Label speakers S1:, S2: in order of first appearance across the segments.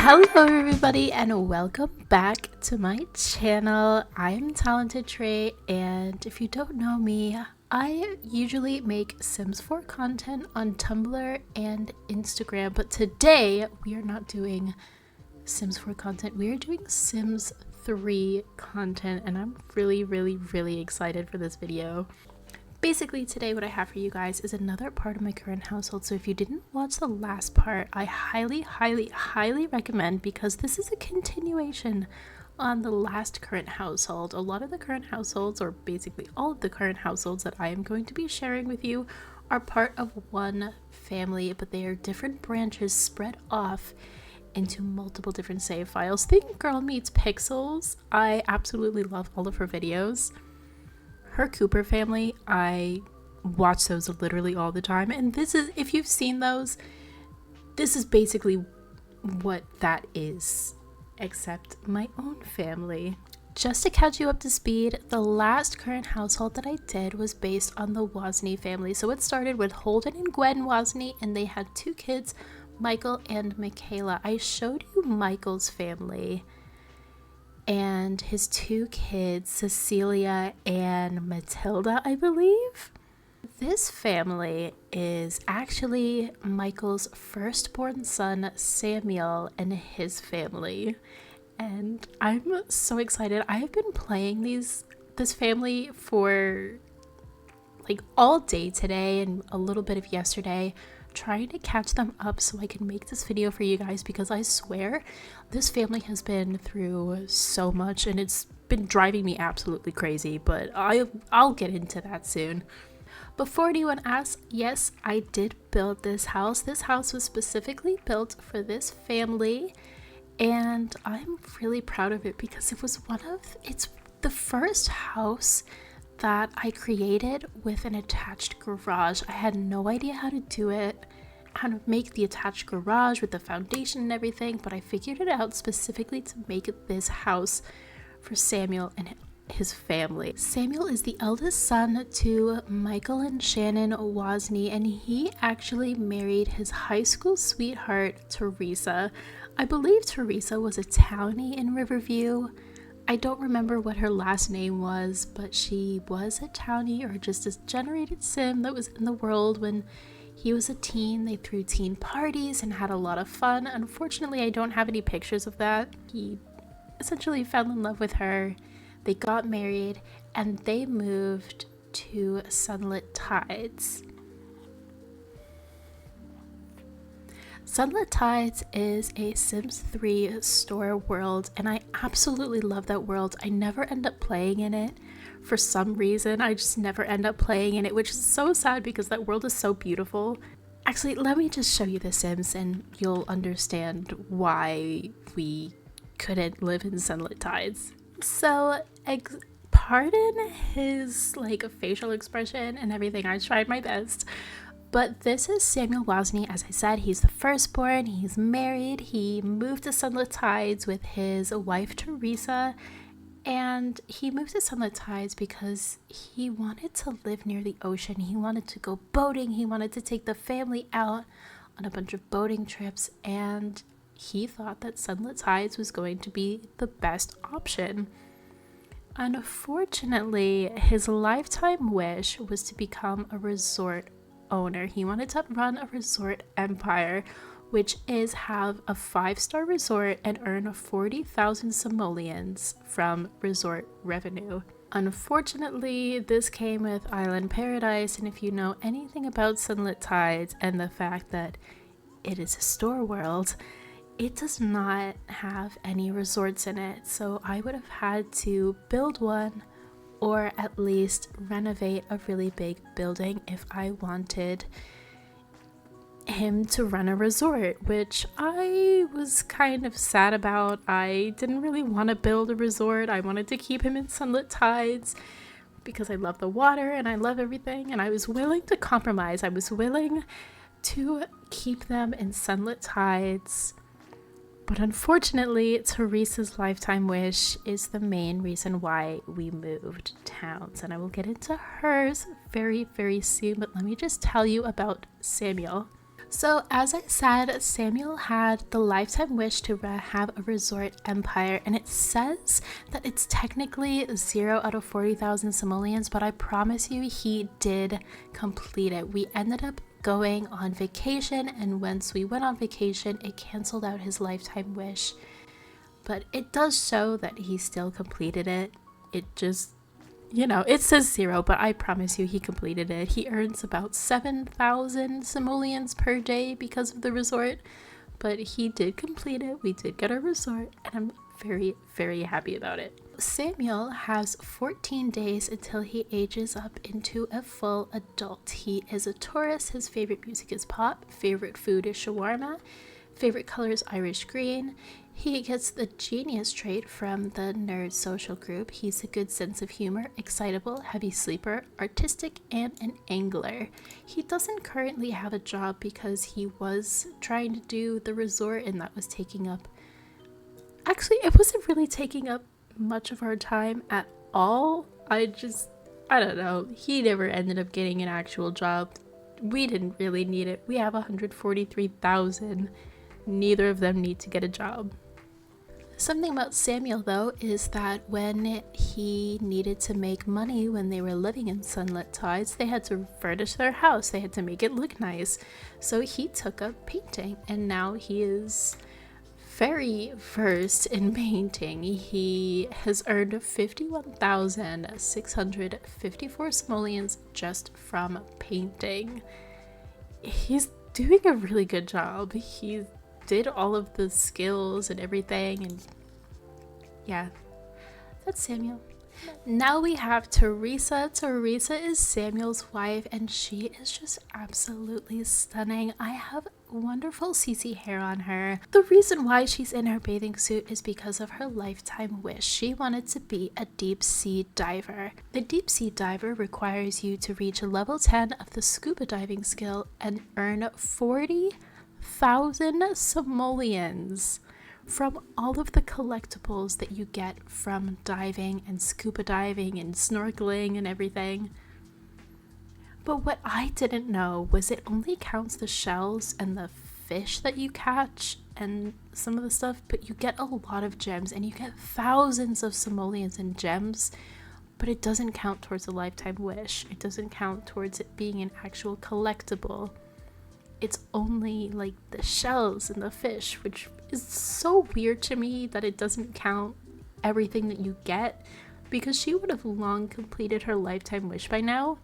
S1: Hello everybody and welcome back to my channel. I'm talentedtrait, and if you don't know me, I usually make Sims 4 content on Tumblr and Instagram, but today we are not doing Sims 4 content. We are doing Sims 3 content, and I'm really excited for this video. Basically, today what I have for you guys is another part of my current household. So if you didn't watch the last part, I highly recommend, because this is a continuation on the last current household. A lot of the current households, or basically all of the current households that I am going to be sharing with you, are part of one family, but they are different branches spread off into multiple different save files. Think Girl Meets Pixels. I absolutely love all of her videos. Her Cooper family, I watch those literally all the time, and this is, if you've seen those, this is basically what that is, except my own family. Just to catch you up to speed, the last current household that I did was based on the Wozny family. So it started with Holden and Gwen Wozny, and they had two kids, Michael and Michaela. I showed you Michael's family and his two kids, Cecilia and Matilda, I believe. This family is actually Michael's firstborn son, Samuel, and his family. And I'm so excited. I have been playing this family for like all day today and a little bit of yesterday, trying to catch them up so I can make this video for you guys, because I swear this family has been through so much and it's been driving me absolutely crazy, but I'll get into that soon. Before anyone asks, yes, I did build this house. This house was specifically built for this family, and I'm really proud of it because it's the first house that I created with an attached garage. I had no idea how to do it, how to make the attached garage with the foundation and everything, but I figured it out specifically to make this house for Samuel and his family. Samuel is the eldest son to Michael and Shannon Wozny, and he actually married his high school sweetheart, Teresa. I believe Teresa was a townie in Riverview. I don't remember what her last name was, but she was a townie, or just a generated sim that was in the world when he was a teen. They threw teen parties and had a lot of fun. Unfortunately, I don't have any pictures of that. He essentially fell in love with her. They got married and they moved to Sunlit Tides. Sunlit Tides is a Sims 3 store world, and I absolutely love that world. I never end up playing in it. For some reason, I just never end up playing in it, which is so sad because that world is so beautiful. Actually, let me just show you the Sims and you'll understand why we couldn't live in Sunlit Tides. So, pardon his facial expression and everything. I tried my best. But this is Samuel Wozny. As I said, he's the firstborn, he's married, he moved to Sunlit Tides with his wife Teresa, and he moved to Sunlit Tides because he wanted to live near the ocean. He wanted to go boating, he wanted to take the family out on a bunch of boating trips, and he thought that Sunlit Tides was going to be the best option. Unfortunately, his lifetime wish was to become a resort owner. He wanted to run a resort empire, which is have a 5-star resort and earn 40,000 simoleons from resort revenue. Unfortunately, this came with Island Paradise, and if you know anything about Sunlit Tides and the fact that it is a store world, it does not have any resorts in it. So I would have had to build one, or at least renovate a really big building if I wanted him to run a resort, which I was kind of sad about. I didn't really want to build a resort. I wanted to keep him in Sunlit Tides because I love the water and I love everything, and I was willing to compromise. I was willing to keep them in Sunlit Tides. But unfortunately, Teresa's lifetime wish is the main reason why we moved towns, and I will get into hers very soon, but let me just tell you about Samuel. So, as I said, Samuel had the lifetime wish to have a resort empire, and it says that it's technically 0 out of 40,000 simoleons, but I promise you he did complete it. We ended up going on vacation, and once we went on vacation, it canceled out his lifetime wish. But it does show that he still completed it. It just, it says 0, but I promise you he completed it. He earns about 7,000 simoleons per day because of the resort, but he did complete it. We did get a resort, and I'm very, very happy about it. Samuel has 14 days until he ages up into a full adult. He is a Taurus. His favorite music is pop. Favorite food is shawarma. Favorite color is Irish green. He gets the genius trait from the nerd social group. He's a good sense of humor, excitable, heavy sleeper, artistic, and an angler. He doesn't currently have a job because he was trying to do the resort, and that was taking up... Actually, it wasn't really taking up much of our time at all. I don't know. He never ended up getting an actual job. We didn't really need it. We have 143,000. Neither of them need to get a job. Something about Samuel, though, is that when he needed to make money when they were living in Sunlit Tides, they had to furnish their house. They had to make it look nice. So he took up painting, and now he is very versed in painting. He has earned 51,654 simoleons just from painting. He's doing a really good job. He did all of the skills and everything, and yeah, that's Samuel. Now we have Teresa. Teresa is Samuel's wife, and she is just absolutely stunning. I have wonderful CC hair on her. The reason why she's in her bathing suit is because of her lifetime wish. She wanted to be a deep sea diver. The deep sea diver requires you to reach level 10 of the scuba diving skill and earn 40,000 simoleons from all of the collectibles that you get from diving and scuba diving and snorkeling and everything. But what I didn't know was it only counts the shells and the fish that you catch and some of the stuff, but you get a lot of gems, and you get thousands of simoleons and gems, but it doesn't count towards a lifetime wish. It doesn't count towards it being an actual collectible. It's only like the shells and the fish, which is so weird to me that it doesn't count everything that you get, because she would have long completed her lifetime wish by now.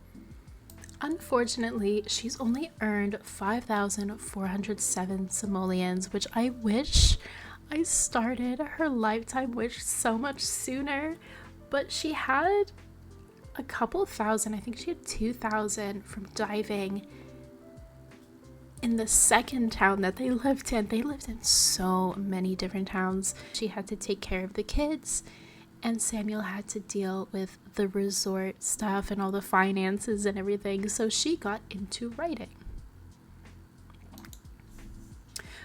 S1: Unfortunately, she's only earned 5,407 simoleons, which I wish I started her lifetime wish so much sooner, but she had a couple thousand. I think she had 2,000 from diving in the second town that they lived in. They lived in so many different towns. She had to take care of the kids, and Samuel had to deal with the resort stuff and all the finances and everything, so she got into writing.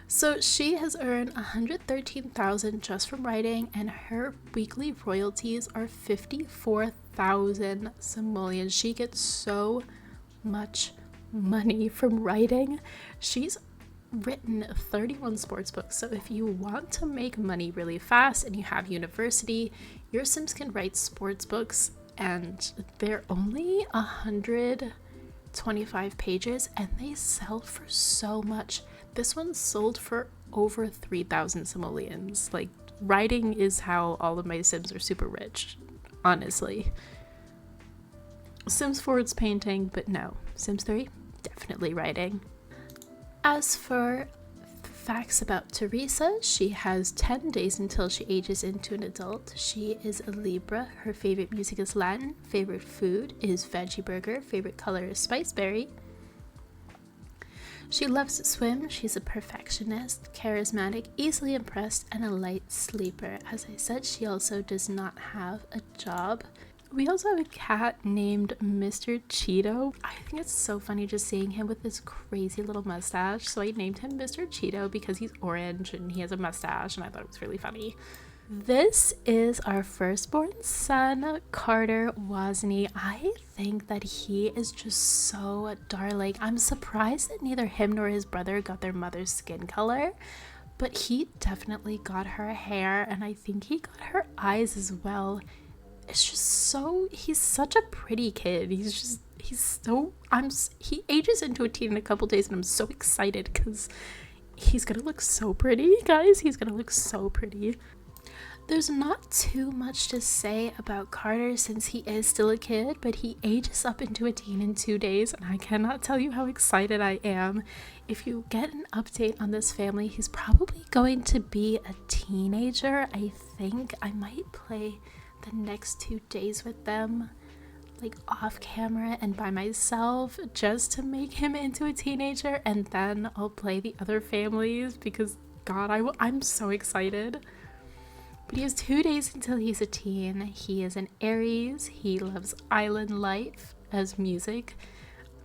S1: So she has earned 113,000 just from writing, and her weekly royalties are 54,000 simoleons. She gets so much money from writing. She's written 31 sports books, so if you want to make money really fast and you have university, your Sims can write sports books, and they're only 125 pages, and they sell for so much. This one sold for over 3,000 simoleons. Like, writing is how all of my Sims are super rich, honestly. Sims 4 it's painting, but no. Sims 3, definitely writing. As for facts about Teresa, she has 10 days until she ages into an adult. She is a Libra. Her favorite music is Latin. Favorite food is veggie burger. Favorite color is spiceberry. She loves to swim. She's a perfectionist, charismatic, easily impressed, and a light sleeper. As I said, she also does not have a job. We also have a cat named Mr. Cheeto. I think it's so funny just seeing him with this crazy little mustache. So I named him Mr. Cheeto because he's orange and he has a mustache, and I thought it was really funny. This is our firstborn son, Carter Wasney. I think that he is just so darling. I'm surprised that neither him nor his brother got their mother's skin color, but he definitely got her hair, and I think he got her eyes as well. It's just he's such a pretty kid. He ages into a teen in a couple days, and I'm so excited because he's gonna look so pretty, guys. He's gonna look so pretty. There's not too much to say about Carter since he is still a kid, but he ages up into a teen in 2 days, and I cannot tell you how excited I am. If you get an update on this family, he's probably going to be a teenager. I think I might play the next 2 days with them, like off camera and by myself, just to make him into a teenager, and then I'll play the other families because God, I'm so excited. But he has 2 days until he's a teen. He is an Aries. He loves island life as music.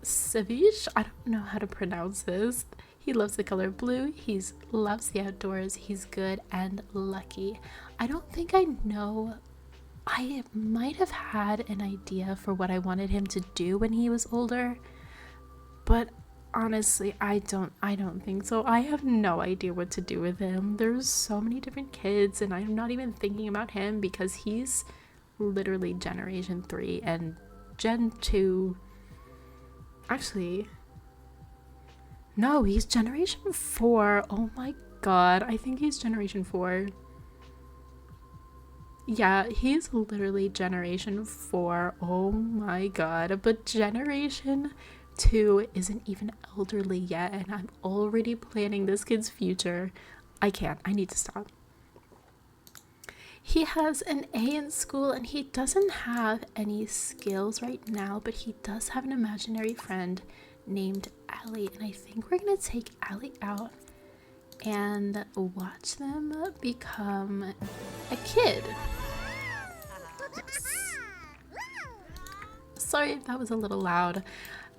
S1: Savage, I don't know how to pronounce this. He loves the color blue. He loves the outdoors. He's good and lucky. I don't think I know. I might have had an idea for what I wanted him to do when he was older, but honestly, I don't think so. I have no idea what to do with him. There's so many different kids, and I'm not even thinking about him because he's literally Generation 3 and Gen 2. Actually, no, he's Generation 4. Oh my God, I think he's Generation 4. Yeah, he's literally Generation 4. Oh my God, but Generation 2 isn't even elderly yet, and I'm already planning this kid's future. I need to stop. He has an A in school, and he doesn't have any skills right now, but he does have an imaginary friend named Allie, and I think we're gonna take Allie out and watch them become a kid. Yes. Sorry if that was a little loud.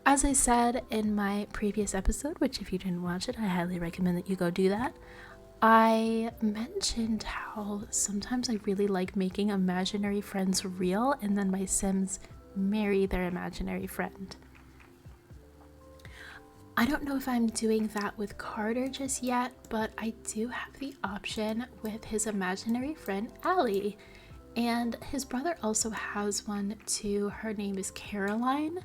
S1: As I said in my previous episode, which if you didn't watch it, I highly recommend that you go do that, I mentioned how sometimes I really like making imaginary friends real, and then my Sims marry their imaginary friend. I don't know if I'm doing that with Carter just yet, but I do have the option with his imaginary friend Allie, and his brother also has one too. Her name is Caroline.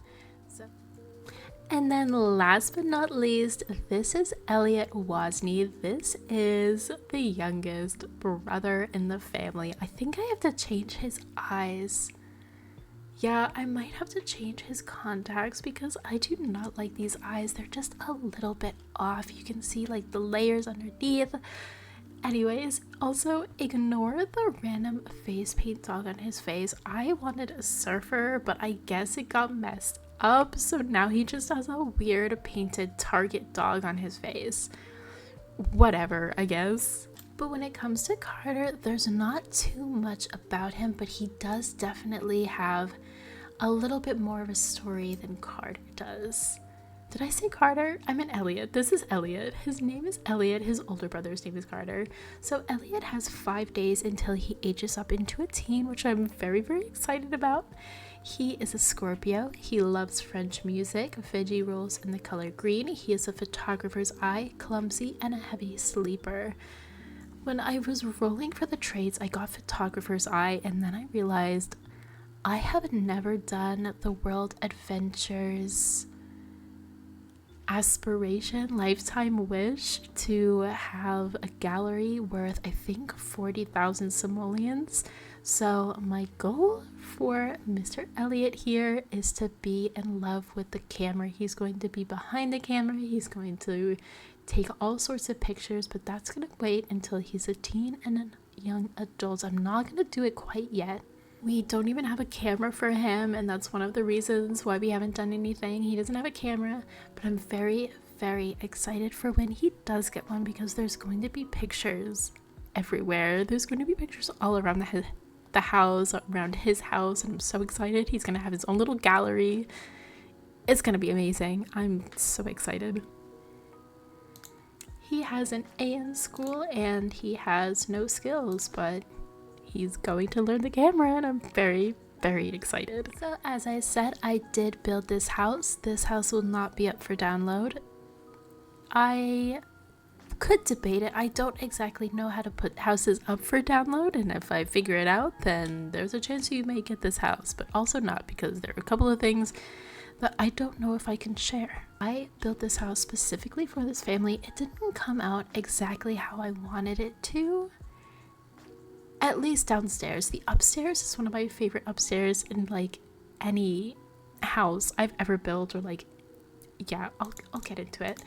S1: And then last but not least, this is Elliot Wozny. This is the youngest brother in the family. I think I have to change his eyes. Yeah, I might have to change his contacts because I do not like these eyes. They're just a little bit off. You can see like the layers underneath. Anyways, also ignore the random face paint dog on his face. I wanted a surfer, but I guess it got messed up, so now he just has a weird painted Target dog on his face. Whatever, I guess. But when it comes to Carter, there's not too much about him, but he does definitely have a little bit more of a story than Carter does. Did I say Carter? I meant Elliot. This is Elliot. His name is Elliot. His older brother's name is Carter. So Elliot has 5 days until he ages up into a teen, which I'm very, very excited about. He is a Scorpio. He loves French music, veggie rolls, and the color green. He is a photographer's eye, clumsy, and a heavy sleeper. When I was rolling for the traits, I got photographer's eye, and then I realized I have never done the World Adventures aspiration lifetime wish to have a gallery worth I think 40,000 simoleons. So my goal for Mr. Elliot here is to be in love with the camera. He's going to be behind the camera. He's going to take all sorts of pictures, but that's going to wait until he's a teen and a young adult. I'm not going to do it quite yet. We don't even have a camera for him, and that's one of the reasons why we haven't done anything. He doesn't have a camera, but I'm very, very excited for when he does get one because there's going to be pictures everywhere. There's going to be pictures all around the house, around his house, and I'm so excited. He's going to have his own little gallery. It's going to be amazing. I'm so excited. He has an A in school and he has no skills, but he's going to learn the camera, and I'm very, very excited. So as I said, I did build this house. This house will not be up for download. I could debate it. I don't exactly know how to put houses up for download, and if I figure it out, then there's a chance you may get this house, but also not, because there are a couple of things that I don't know if I can share. I built this house specifically for this family. It didn't come out exactly how I wanted it to, at least downstairs. The upstairs is one of my favorite upstairs in like any house I've ever built, or like, yeah, I'll get into it.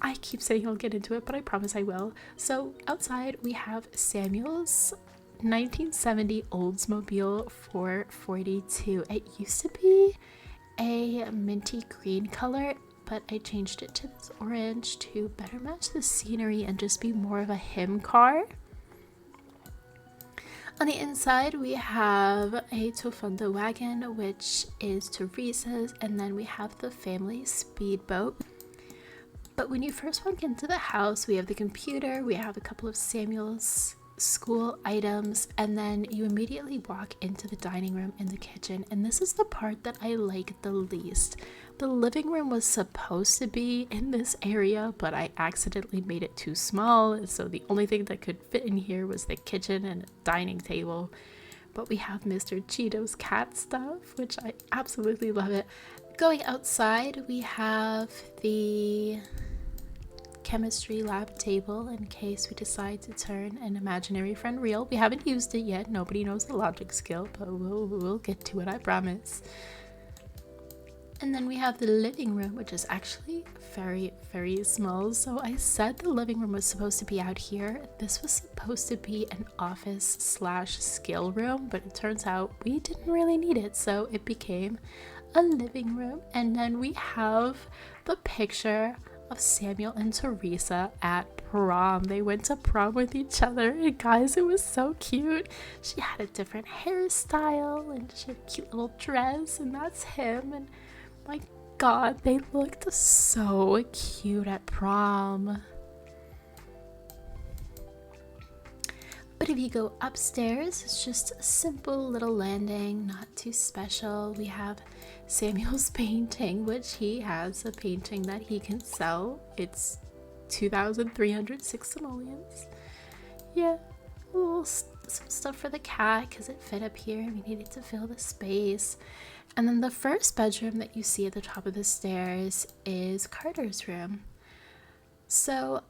S1: I keep saying I'll get into it, but I promise I will. So outside we have Samuel's 1970 Oldsmobile 442. It used to be a minty green color, but I changed it to this orange to better match the scenery and just be more of a him car. On the inside we have a Tofunda wagon, which is Teresa's, and then we have the family speedboat. But when you first walk into the house, we have the computer, we have a couple of Samuel's school items, and then you immediately walk into the dining room and the kitchen, and this is the part that I like the least. The living room was supposed to be in this area, but I accidentally made it too small, so the only thing that could fit in here was the kitchen and a dining table. But we have Mr. Cheeto's cat stuff, which I absolutely love it. Going outside, we have the chemistry lab table in case we decide to turn an imaginary friend real. We haven't used it yet. Nobody knows the logic skill, but we'll get to it, I promise. And then we have the living room, which is actually very, very small. So I said the living room was supposed to be out here. This was supposed to be an office / skill room, but it turns out we didn't really need it, so it became a living room. And then we have the picture of Samuel and Teresa at prom. They went to prom with each other, and guys, it was so cute. She had a different hairstyle and she had a cute little dress, and that's him. And my god, they looked so cute at prom. But if you go upstairs, it's just a simple little landing, not too special. We have Samuel's painting, which he has a painting that he can sell. It's 2,306 simoleons. Yeah, a little some stuff for the cat because it fit up here and we needed to fill the space. And then the first bedroom that you see at the top of the stairs is Carter's room. So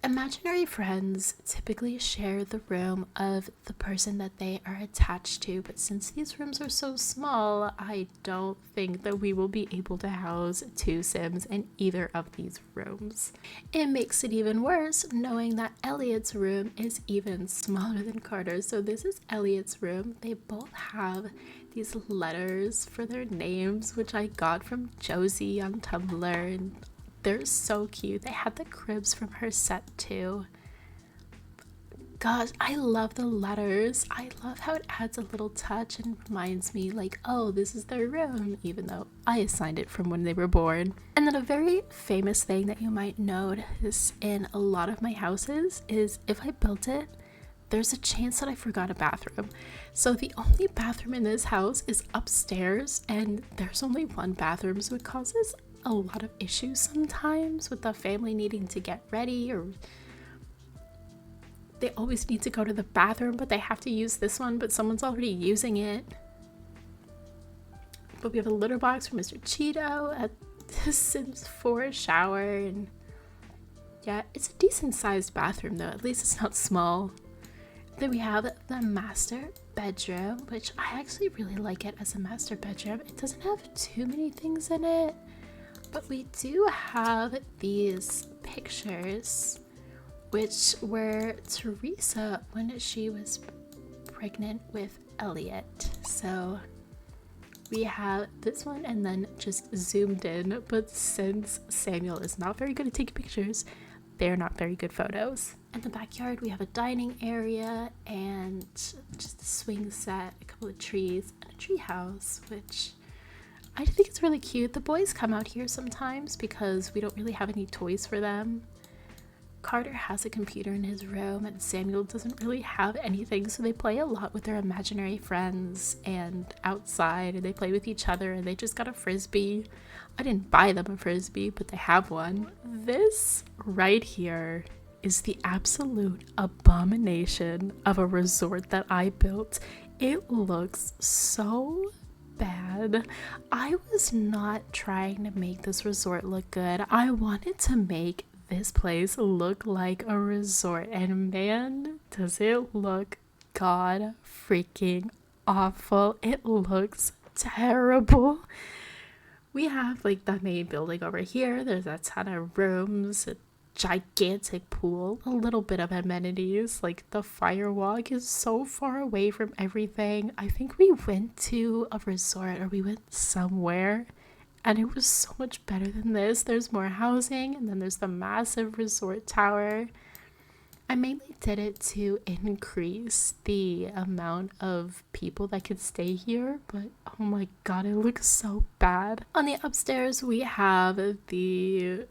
S1: imaginary friends typically share the room of the person that they are attached to, but since these rooms are so small, I don't think that we will be able to house 2 Sims in either of these rooms. It makes it even worse knowing that Elliot's room is even smaller than Carter's. So this is Elliot's room. They both have these letters for their names, which I got from Josie on Tumblr, and they're so cute. They had the cribs from her set too. Gosh, I love the letters. I love how it adds a little touch and reminds me like, oh, this is their room, even though I assigned it from when they were born. And then a very famous thing that you might notice in a lot of my houses is if I built it, there's a chance that I forgot a bathroom. So the only bathroom in this house is upstairs, and there's only one bathroom, so it causes a lot of issues sometimes with the family needing to get ready, or they always need to go to the bathroom but they have to use this one but someone's already using it. But we have a litter box for Mr. Cheeto, a Sims 4 shower, and yeah, it's a decent sized bathroom though, at least it's not small. Then we have the master bedroom, which I actually really like it as a master bedroom. It doesn't have too many things in it, but we do have these pictures, which were Teresa when she was pregnant with Elliot. So we have this one and then just zoomed in, but since Samuel is not very good at taking pictures, they're not very good photos. In the backyard, we have a dining area and just a swing set, a couple of trees, and a tree house, which I think it's really cute. The boys come out here sometimes because we don't really have any toys for them. Carter has a computer in his room and Samuel doesn't really have anything, so they play a lot with their imaginary friends and outside, and they play with each other, and they just got a frisbee. I didn't buy them a frisbee, but they have one. This right here is the absolute abomination of a resort that I built. It looks so bad. I was not trying to make this resort look good. I wanted to make this place look like a resort, and man, does it look god freaking awful. It looks terrible. We have like the main building over here. There's a ton of rooms, a gigantic pool, a little bit of amenities. Like the firewalk is so far away from everything. I think we went to a resort, or we went somewhere, and it was so much better than this. There's more housing, and then there's the massive resort tower. I mainly did it to increase the amount of people that could stay here, but oh my god, it looks so bad. On the upstairs, we have the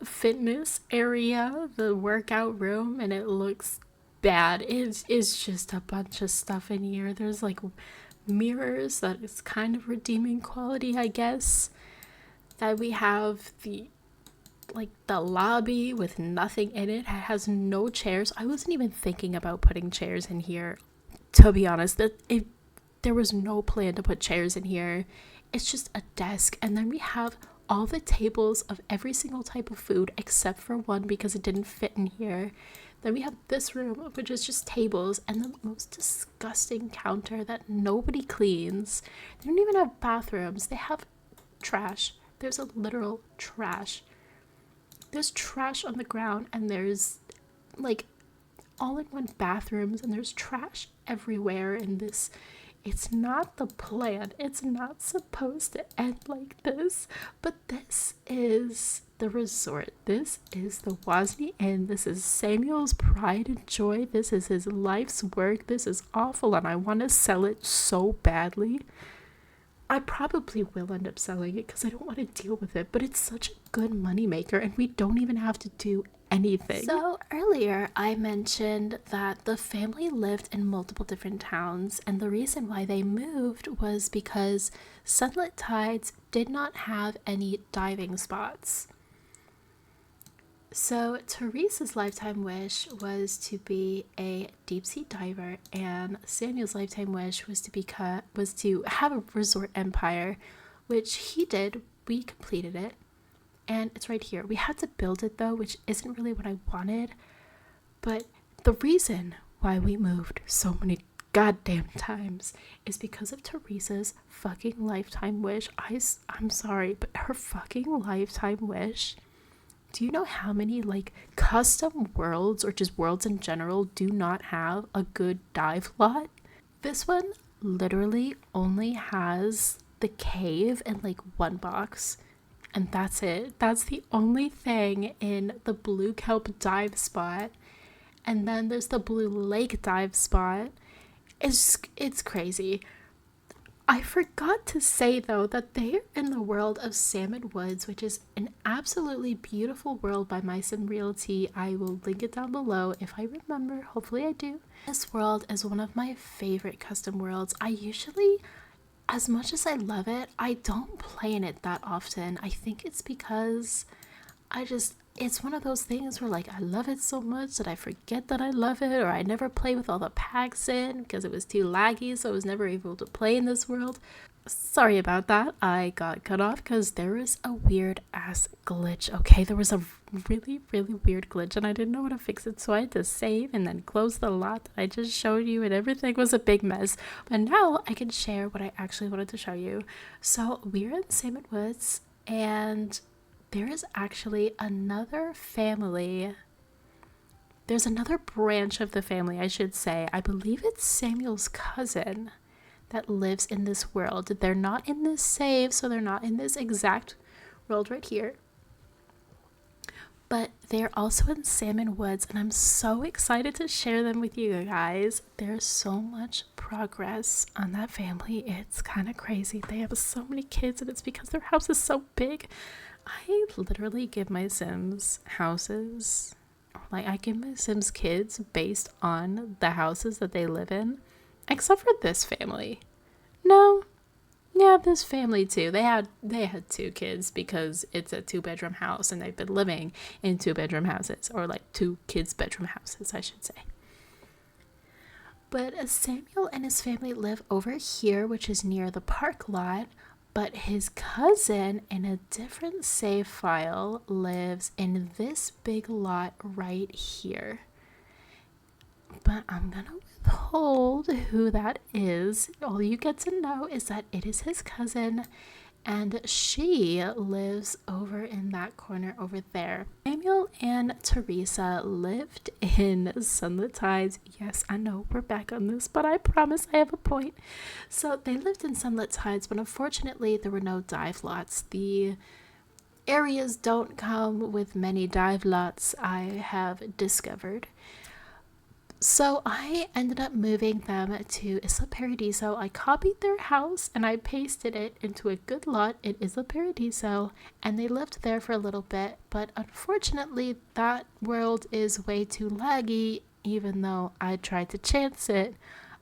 S1: fitness area, the workout room, and it looks bad. It's just a bunch of stuff in here. There's like mirrors that is kind of redeeming quality, I guess. That we have the lobby with nothing in it. It has no chairs. I wasn't even thinking about putting chairs in here, to be honest. There was no plan to put chairs in here. It's just a desk, and then we have all the tables of every single type of food except for one because it didn't fit in here. Then we have this room, which is just tables, and the most disgusting counter that nobody cleans. They don't even have bathrooms. They have trash. There's a literal trash. There's trash on the ground, and there's like all-in-one bathrooms, and there's trash everywhere in this. It's not the plan. It's not supposed to end like this, but this is the resort. This is the Wasney Inn. This is Samuel's pride and joy. This is his life's work. This is awful, and I want to sell it so badly. I probably will end up selling it because I don't want to deal with it, but it's such a good moneymaker, and we don't even have to do anything. So earlier I mentioned that the family lived in multiple different towns, and the reason why they moved was because Sunlit Tides did not have any diving spots. So Teresa's lifetime wish was to be a deep sea diver, and Samuel's lifetime wish was to have a resort empire, which he did. We completed it, and it's right here. We had to build it though, which isn't really what I wanted, but the reason why we moved so many goddamn times is because of Teresa's fucking lifetime wish. I'm sorry, but her fucking lifetime wish. Do you know how many like custom worlds or just worlds in general do not have a good dive lot? This one literally only has the cave and like one box, and that's it. That's the only thing in the Blue Kelp dive spot. And then there's the Blue Lake dive spot. It's crazy. I forgot to say though that they're in the world of Salmon Woods, which is an absolutely beautiful world by mysimrealty. I will link it down below if I remember. Hopefully I do. This world is one of my favorite custom worlds. I usually, as much as I love it, I don't play in it that often. I think it's because it's one of those things where like I love it so much that I forget that I love it, or I never play with all the packs in because it was too laggy, so I was never able to play in this world. Sorry about that. I got cut off because there was a weird ass glitch. Okay, there was a really weird glitch and I didn't know how to fix it, so I had to save and then close the lot that I just showed you, and everything was a big mess. But now I can share what I actually wanted to show you. So we're in Salmon Woods, and there is actually another family. There's another branch of the family, I should say. I believe it's Samuel's cousin that lives in this world. They're not in this save, so they're not in this exact world right here. But they're also in Salmon Woods, and I'm so excited to share them with you guys. There's so much progress on that family. It's kind of crazy. They have so many kids, and it's because their house is so big. I literally give my Sims houses, Like, I give my Sims kids based on the houses that they live in, except for this family. No, yeah, this family too. They had 2 kids because it's a 2-bedroom house, and they've been living in 2-bedroom houses, or like 2 kids' bedroom houses, I should say. But Samuel and his family live over here, which is near the park lot. But his cousin in a different save file lives in this big lot right here. But I'm gonna withhold who that is. All you get to know is that it is his cousin, and she lives over in that corner over there. Samuel and Teresa lived in Sunlit Tides. Yes, I know we're back on this, but I promise I have a point. So they lived in Sunlit Tides, but unfortunately there were no dive lots. The areas don't come with many dive lots, I have discovered. So I ended up moving them to Isla Paradiso. I copied their house and I pasted it into a good lot in Isla Paradiso, and they lived there for a little bit. But unfortunately, that world is way too laggy. Even though I tried to chance it,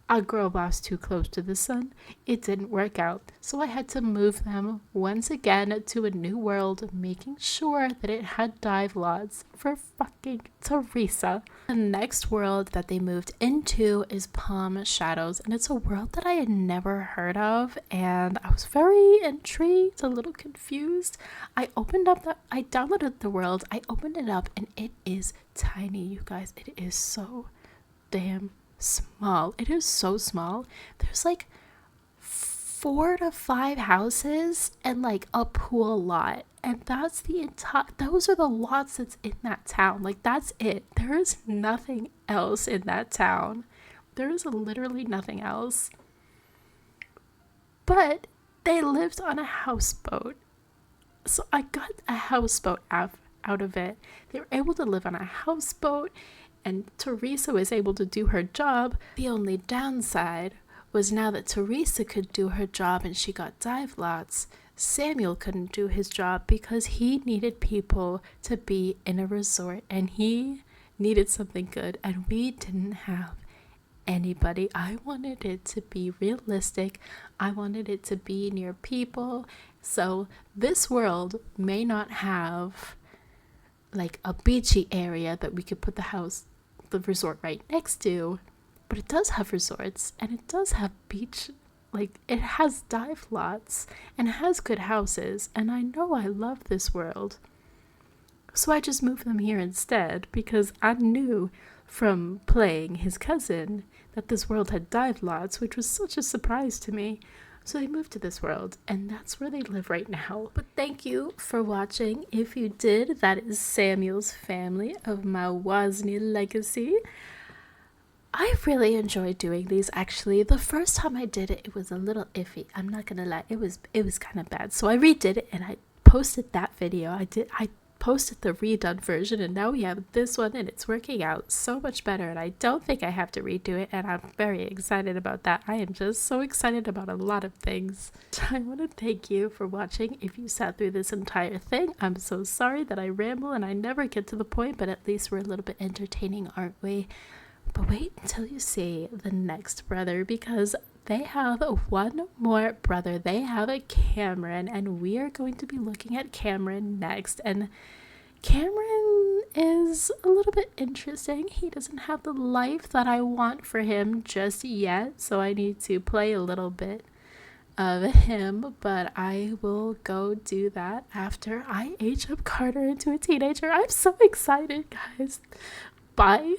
S1: a girl boss too close to the sun. It didn't work out. So I had to move them once again to a new world, making sure that it had dive lots for fucking Teresa. The next world that they moved into is Palm Shadows, and it's a world that I had never heard of, and I was very intrigued, a little confused. I downloaded the world, I opened it up, and it is tiny, you guys. It is so damn small. It is so small. There's like 4 to 5 houses and like a pool lot, and that's the entire, those are the lots that's in that town. Like, that's it. There is nothing else in that town. There is literally nothing else. But they lived on a houseboat, so I got a houseboat out of it. They were able to live on a houseboat, and Teresa was able to do her job. The only downside was, now that Teresa could do her job and she got dive lots, Samuel couldn't do his job because he needed people to be in a resort, and he needed something good, and we didn't have anybody. I wanted it to be realistic. I wanted it to be near people. So this world may not have like a beachy area that we could put the resort right next to, but it does have resorts, and it does have beach, like it has dive lots and has good houses, and I know I love this world. So I just moved them here instead, because I knew from playing his cousin that this world had dive lots, which was such a surprise to me. So they moved to this world, and that's where they live right now. But thank you for watching. If you did, that is Samuel's family of my Wasney legacy. I really enjoyed doing these, actually. The first time I did it, it was a little iffy. I'm not gonna lie, it was kind of bad. So I redid it and I posted that video. I posted the redone version, and now we have this one, and it's working out so much better, and I don't think I have to redo it, and I'm very excited about that. I am just so excited about a lot of things. I want to thank you for watching. If you sat through this entire thing, I'm so sorry that I ramble and I never get to the point, but at least we're a little bit entertaining, aren't we? But wait until you see the next brother, because they have one more brother. They have a Cameron, and we are going to be looking at Cameron next. And Cameron is a little bit interesting. He doesn't have the life that I want for him just yet, so I need to play a little bit of him, but I will go do that after I age up Carter into a teenager. I'm so excited, guys. Bye.